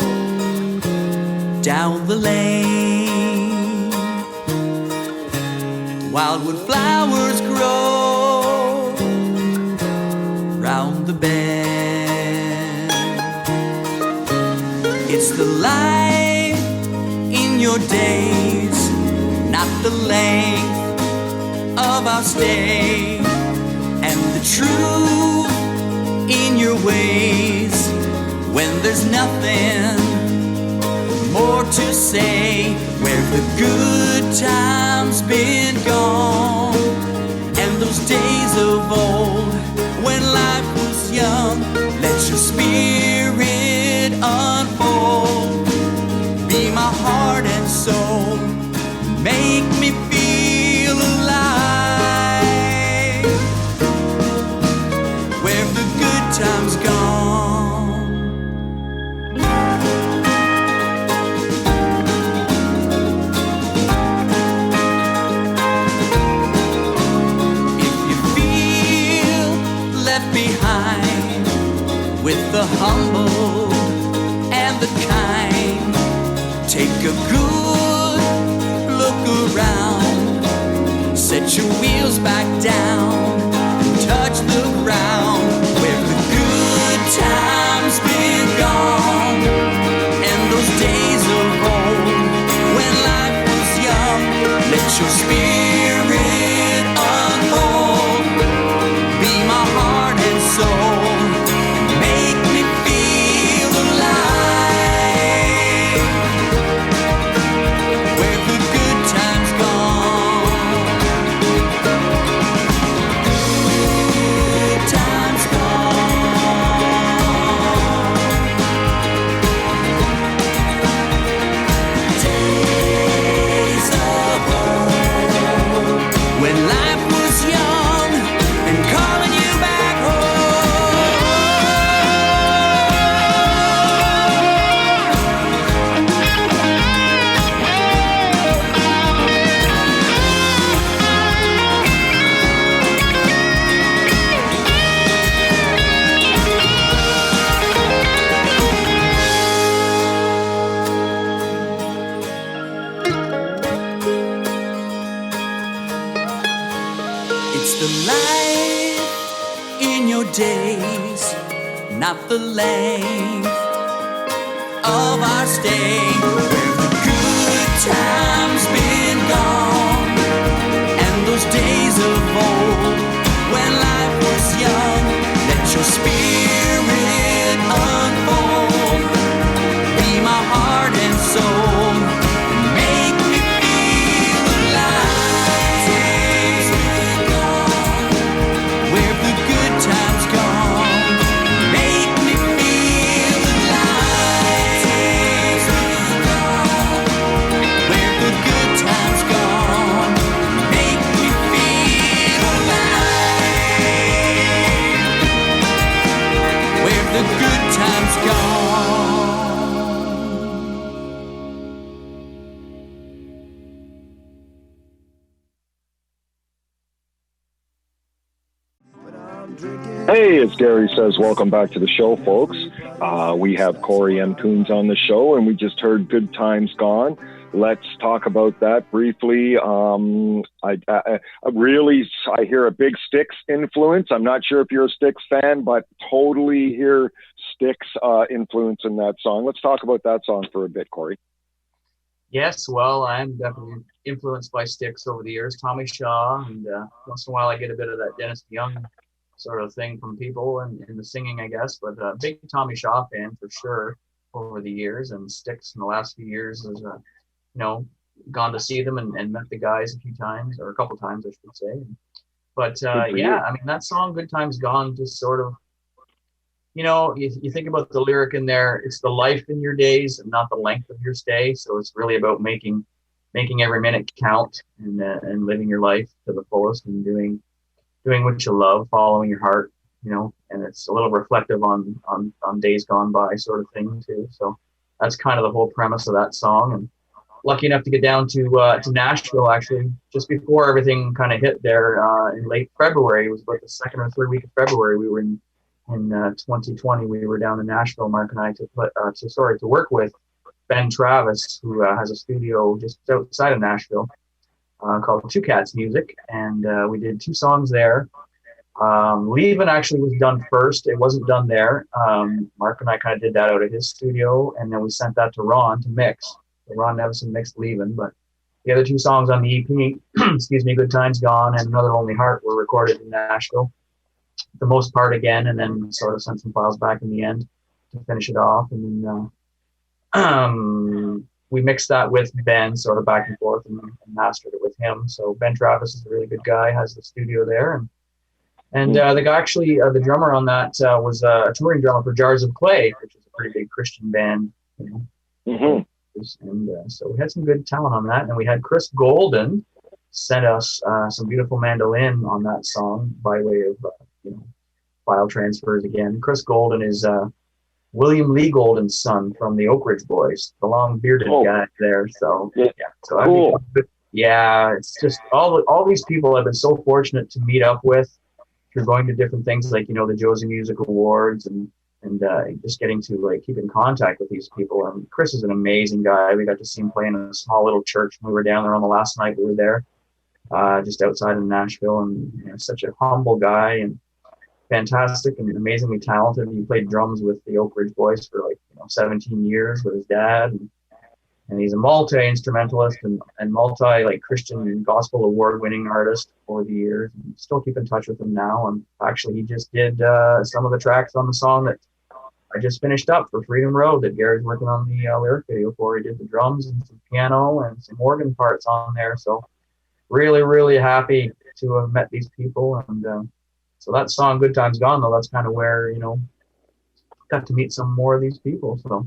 down the lane. Wildwood flowers grow round the bend. It's the life in your days, not the length of our stay, and the truth in your ways when there's nothing more to say, where the good times been gone, and those days of old when life was young. Let your spirit unfold, be my heart and soul, make me feel alive, where the good times gone. With the humble and the kind, take a good look around, set your wheels back down, touch the ground, where the good times been gone, and those days of old when life was young. Let your spirit unfold, be my heart and soul, make me feel alive, where the good times gone, good times gone, days of old when life was young and calling you back It's the life in your days, not the length of our stay. Where the good times been gone, and those days of old when life was young. Let your spirit unfold, be my heart and soul, and make me feel alive. Where the good times gone, make me feel alive. Where the good times gone, make me feel alive. Where the good times gone. Hey, it's Gary Says. Welcome back to the show, folks. We have Cory M Coons on the show, and we just heard Good Times Gone. Let's talk about that briefly. I hear a big Styx influence. I'm not sure if you're a Styx fan, but totally hear Styx influence in that song. Let's talk about that song for a bit, Cory. Yes, well, I'm definitely influenced by Styx over the years. Tommy Shaw, and once in a while I get a bit of that Dennis DeYoung sort of thing from people and in the singing, I guess. But big Tommy Shaw fan for sure over the years, and Styx in the last few years has, gone to see them and met the guys a few times, or a couple times, I should say. But yeah, I mean, that song "Good Times Gone" just sort of, you think about the lyric in there. It's the life in your days and not the length of your stay. So it's really about making every minute count and living your life to the fullest and doing what you love, following your heart, and it's a little reflective on days gone by sort of thing too. So that's kind of the whole premise of that song. And lucky enough to get down to Nashville, actually, just before everything kind of hit there in late February. It was about the second or third week of February. We were in 2020. We were down in Nashville, Mark and I, to work with Ben Travis, who has a studio just outside of Nashville, called Two Cats Music, and we did 2 songs there. Leavin' actually was done first. It wasn't done there. Mark and I kind of did that out of his studio, and then we sent that to Ron to mix. So Ron Nevison mixed Leavin', but the other 2 songs on the EP, excuse me, Good Times Gone and Another Lonely Heart, were recorded in Nashville for the most part again, and then sort of sent some files back in the end to finish it off. And then we mixed that with Ben, sort of back and forth, and mastered it with him. So Ben Travis is a really good guy, has the studio there. And the guy, actually, the drummer on that was a touring drummer for Jars of Clay, which is a pretty big Christian band. Mm-hmm. And so we had some good talent on that. And we had Chris Golden sent us some beautiful mandolin on that song by way of, file transfers again. Chris Golden is William Lee Golden's son from the Oak Ridge Boys, the long bearded guy there. So yeah, so cool. It's just all these people I've been so fortunate to meet up with through going to different things like the Josie Music Awards and just getting to keep in contact with these people. And Chris is an amazing guy. We got to see him play in a small little church when we were down there on the last night we were there, just outside of Nashville, and such a humble guy and fantastic and amazingly talented. He played drums with the Oak Ridge Boys for 17 years with his dad, and he's a multi-instrumentalist and multi Christian and gospel award-winning artist over the years. And still keep in touch with him now. And actually, he just did some of the tracks on the song that I just finished up for Freedom Road that Gary's working on the lyric video for. He did the drums and some piano and some organ parts on there. So really, really happy to have met these people. And so that song, Good Times Gone, though, that's kind of where, got to meet some more of these people. So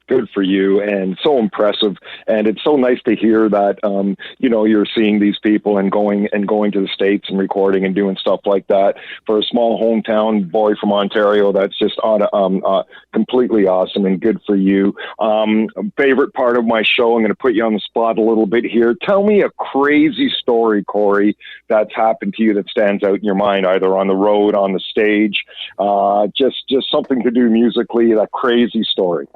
good for you, and so impressive. And it's so nice to hear that, you're seeing these people and going to the States and recording and doing stuff like that. For a small hometown boy from Ontario, that's just completely awesome and good for you. Favorite part of my show, I'm going to put you on the spot a little bit here. Tell me a crazy story, Cory, that's happened to you that stands out in your mind, either on the road, on the stage, just something to do musically, that crazy story.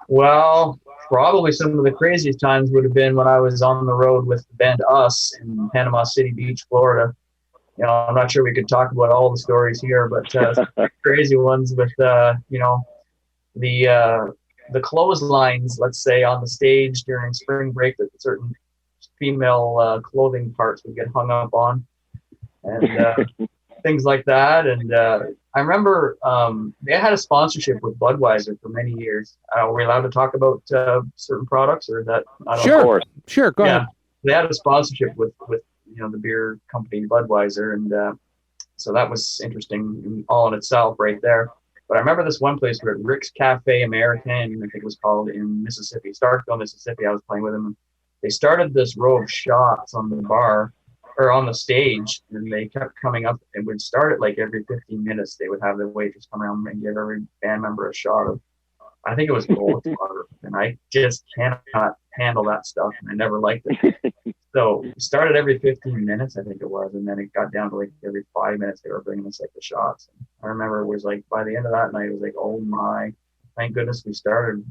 Well, probably some of the craziest times would have been when I was on the road with the band Us in Panama City Beach, Florida. I'm not sure we could talk about all the stories here, but some crazy ones with, the clotheslines, let's say, on the stage during spring break that certain female clothing parts would get hung up on, and things like that. And I remember they had a sponsorship with Budweiser for many years. Are we allowed to talk about certain products, or is that? I don't know. Sure. Go ahead. They had a sponsorship with the beer company Budweiser, and so that was interesting all in itself, right there. But I remember this one place where Rick's Cafe American, I think it was called, in Mississippi, Starkville, Mississippi. I was playing with them. They started this row of shots on the bar, or on the stage, and they kept coming up and would start it like every 15 minutes. They would have the waitress come around and give every band member a shot of, I think it was Goldwater, and I just cannot handle that stuff, and I never liked it. So we started every 15 minutes, I think it was, and then it got down to like every 5 minutes they were bringing us like the shots. And I remember it was like by the end of that night, it was like, oh my, thank goodness we started,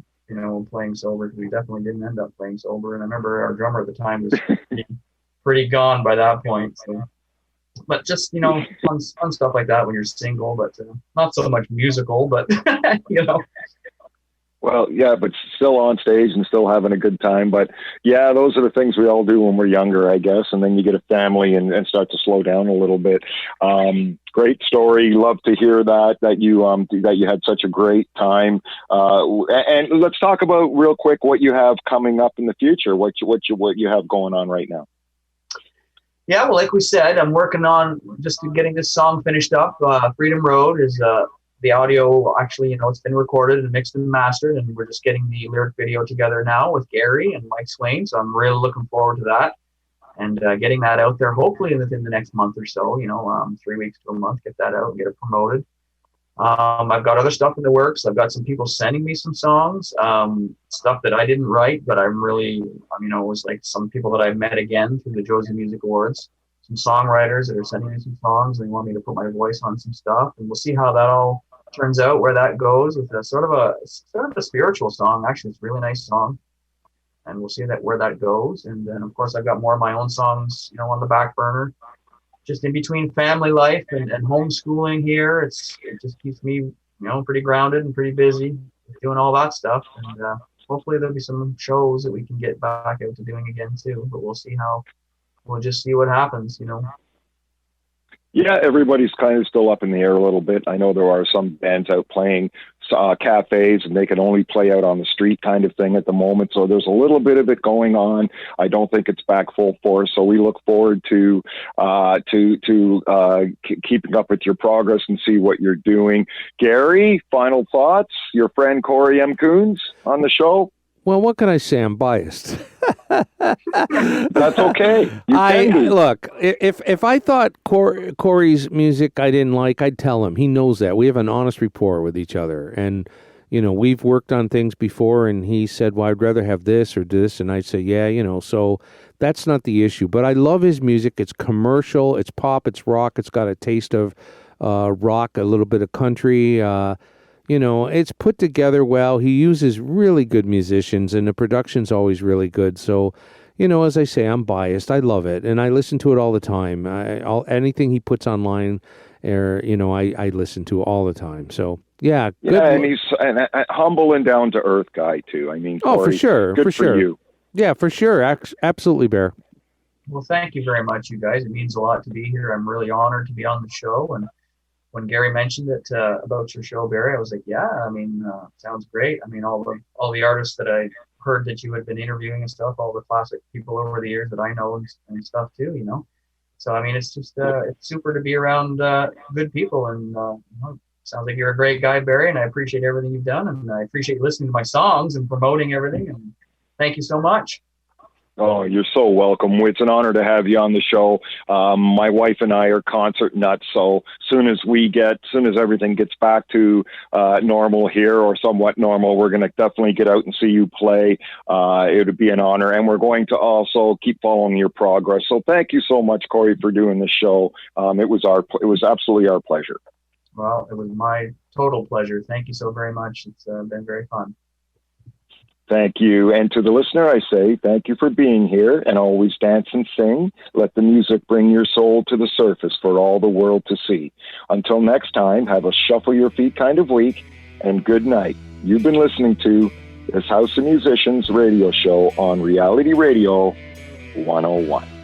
playing sober, because we definitely didn't end up playing sober. And I remember our drummer at the time was pretty gone by that point. So, but just fun stuff like that when you're single, but not so much musical, but Well, yeah, but still on stage and still having a good time. But yeah, those are the things we all do when we're younger, I guess. And then you get a family and start to slow down a little bit. Great story. Love to hear that you had such a great time. And let's talk about real quick what you have coming up in the future. What you have going on right now. Yeah, well, like we said, I'm working on just getting this song finished up. Freedom Road is the audio, actually, it's been recorded and mixed and mastered, and we're just getting the lyric video together now with Gary and Mike Swain. So I'm really looking forward to that, and getting that out there hopefully within the next month or so, 3 weeks to a month, get that out and get it promoted. I've got other stuff in the works. I've got some people sending me some songs, stuff that I didn't write, but I'm really, it was like some people that I've met again through the Josie Music Awards, some songwriters that are sending me some songs. They want me to put my voice on some stuff, and we'll see how that all turns out, where that goes, with a sort of a spiritual song. Actually, it's a really nice song, and we'll see where that goes. And then, of course, I've got more of my own songs, on the back burner, just in between family life and homeschooling here. It just keeps me, pretty grounded and pretty busy doing all that stuff. And hopefully there'll be some shows that we can get back out to doing again too. But we'll just see what happens, Yeah, everybody's kind of still up in the air a little bit. I know there are some bands out playing cafes, and they can only play out on the street kind of thing at the moment. So there's a little bit of it going on. I don't think it's back full force. So we look forward to keeping up with your progress and see what you're doing. Gary, final thoughts? Your friend Cory M Coons on the show. Well, what can I say? I'm biased. That's okay. Look, if I thought Cory's music I didn't like, I'd tell him. He knows that. We have an honest rapport with each other. And, we've worked on things before, and he said, well, I'd rather have this or this. And I'd say, yeah, so that's not the issue. But I love his music. It's commercial. It's pop. It's rock. It's got a taste of rock, a little bit of country. It's put together well. He uses really good musicians, and the production's always really good. So, as I say, I'm biased. I love it, and I listen to it all the time. Anything he puts online, I listen to all the time. So, yeah. Good. Yeah, and he's a humble and down to earth guy too. I mean, Cory, for sure, good for you. Yeah, for sure. Absolutely, Bear. Well, thank you very much, you guys. It means a lot to be here. I'm really honored to be on the show, and when Gary mentioned it about your show, Barry, I was like, yeah, sounds great. All the artists that I heard that you had been interviewing and stuff, all the classic people over the years that I know and stuff too, So, it's just, it's super to be around good people. And sounds like you're a great guy, Barry, and I appreciate everything you've done. And I appreciate listening to my songs and promoting everything. And thank you so much. Oh, you're so welcome. It's an honor to have you on the show. My wife and I are concert nuts, so soon as everything gets back to normal here, or somewhat normal, we're going to definitely get out and see you play. It would be an honor, and we're going to also keep following your progress. So thank you so much, Cory, for doing the show. It was absolutely our pleasure. Well, it was my total pleasure. Thank you so very much. It's been very fun. Thank you. And to the listener, I say thank you for being here, and always dance and sing. Let the music bring your soul to the surface for all the world to see. Until next time, have a shuffle your feet kind of week, and good night. You've been listening to this House of Musicians radio show on Reality Radio 101.